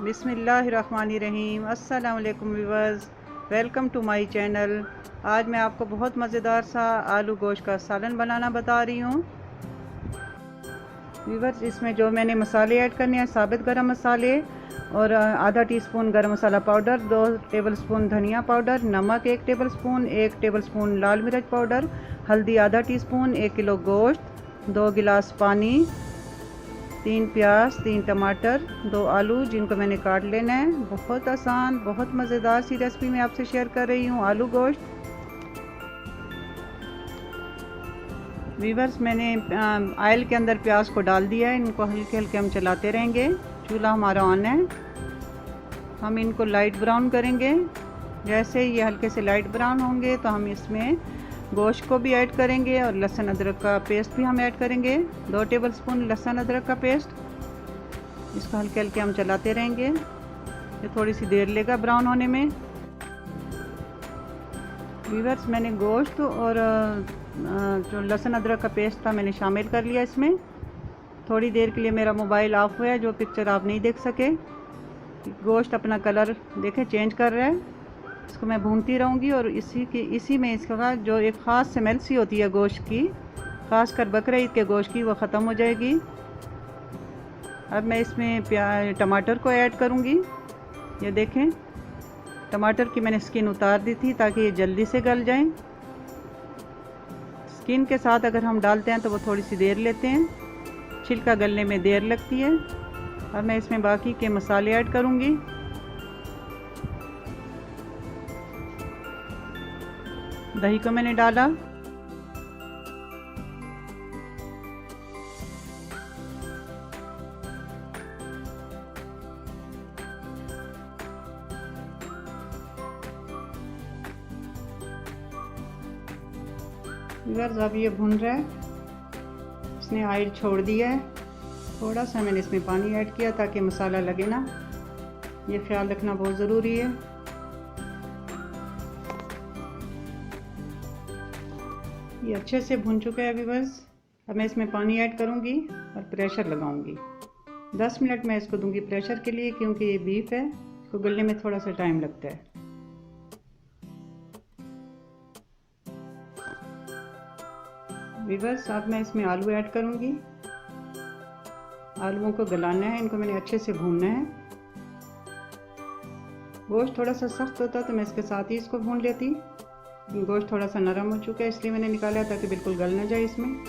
बिस्मिल्लाहिर्रहमानिर्रहीम। अस्सलाम वालेकुम viewers, welcome to my channel. आज मैं आपको बहुत मज़ेदार सा आलू गोश्त का सालन बनाना बता रही हूँ। व्यूअर्स, इसमें जो मैंने मसाले ऐड करने हैं, साबित गरम मसाले और आधा टीस्पून गरम मसाला पाउडर, 2 टेबलस्पून धनिया पाउडर, नमक 1 टेबलस्पून, 1 टेबलस्पून लाल मिर्च पाउडर, हल्दी आधा टीस्पून, 1 किलो गोश्त, 2 गिलास पानी, 3 प्याज, 3 टमाटर, 2 आलू जिनको मैंने काट लेना है। बहुत आसान, बहुत मज़ेदार सी रेसिपी मैं आपसे शेयर कर रही हूँ, आलू गोश्त। व्यूअर्स, मैंने ऑयल के अंदर प्याज को डाल दिया है। इनको हल्के हल्के हम चलाते रहेंगे। चूल्हा हमारा ऑन है। हम इनको लाइट ब्राउन करेंगे। जैसे ये हल्के से लाइट ब्राउन होंगे तो हम इसमें गोश्त को भी ऐड करेंगे और लहसुन अदरक का पेस्ट भी हम ऐड करेंगे। 2 टेबलस्पून लहसुन अदरक का पेस्ट। इसको हल्के हल्के हम चलाते रहेंगे। ये थोड़ी सी देर लेगा ब्राउन होने में। व्यूअर्स, मैंने गोश्त और जो लहसुन अदरक का पेस्ट था मैंने शामिल कर लिया इसमें। थोड़ी देर के लिए मेरा मोबाइल ऑफ हुआ है, जो पिक्चर आप नहीं देख सके। गोश्त अपना कलर देखें चेंज कर रहा है। इसको मैं भूनती रहूँगी और इसी में इसका जो एक ख़ास स्मेल सी होती है गोश्त की, ख़ासकर बकरा ईद के गोश्त की, वो ख़त्म हो जाएगी। अब मैं इसमें टमाटर को ऐड करूँगी। ये देखें, टमाटर की मैंने स्किन उतार दी थी ताकि ये जल्दी से गल जाएं। स्किन के साथ अगर हम डालते हैं तो वो थोड़ी सी देर लेते हैं, छिलका गलने में देर लगती है। अब मैं इसमें बाकी के मसाले ऐड करूँगी। दही को मैंने डाला। व्यूअर्स, अब ये भुन रहा है। इसने ऑयल छोड़ दिया है। थोड़ा सा मैंने इसमें पानी ऐड किया ताकि मसाला लगे ना। ये ख्याल रखना बहुत ज़रूरी है। ये अच्छे से भुन चुका है व्यूअर्स। अब मैं इसमें पानी ऐड करूँगी और प्रेशर लगाऊंगी। 10 मिनट मैं इसको दूंगी प्रेशर के लिए, क्योंकि ये बीफ है, इसको गलने में थोड़ा सा टाइम लगता है। व्यूअर्स, अब मैं इसमें आलू ऐड करूँगी। आलूओं को गलाना है, इनको मैंने अच्छे से भूनना है। गोश्त थोड़ा सा सख्त होता तो मैं इसके साथ ही इसको भून लेती। गोश्त थोड़ा सा नरम हो चुका है, इसलिए मैंने निकाला ताकि बिल्कुल गल ना जाए इसमें।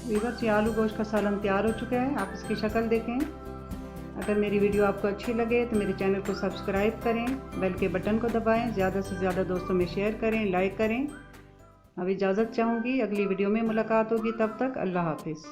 व्यूअर्स, ये आलू गोश्त का सालन तैयार हो चुका है। आप इसकी शक्ल देखें। अगर मेरी वीडियो आपको अच्छी लगे तो मेरे चैनल को सब्सक्राइब करें, बेल के बटन को दबाएं, ज़्यादा से ज़्यादा दोस्तों में शेयर करें, लाइक करें। अब इजाज़त चाहूँगी, अगली वीडियो में मुलाकात होगी। तब तक अल्लाह हाफिज़।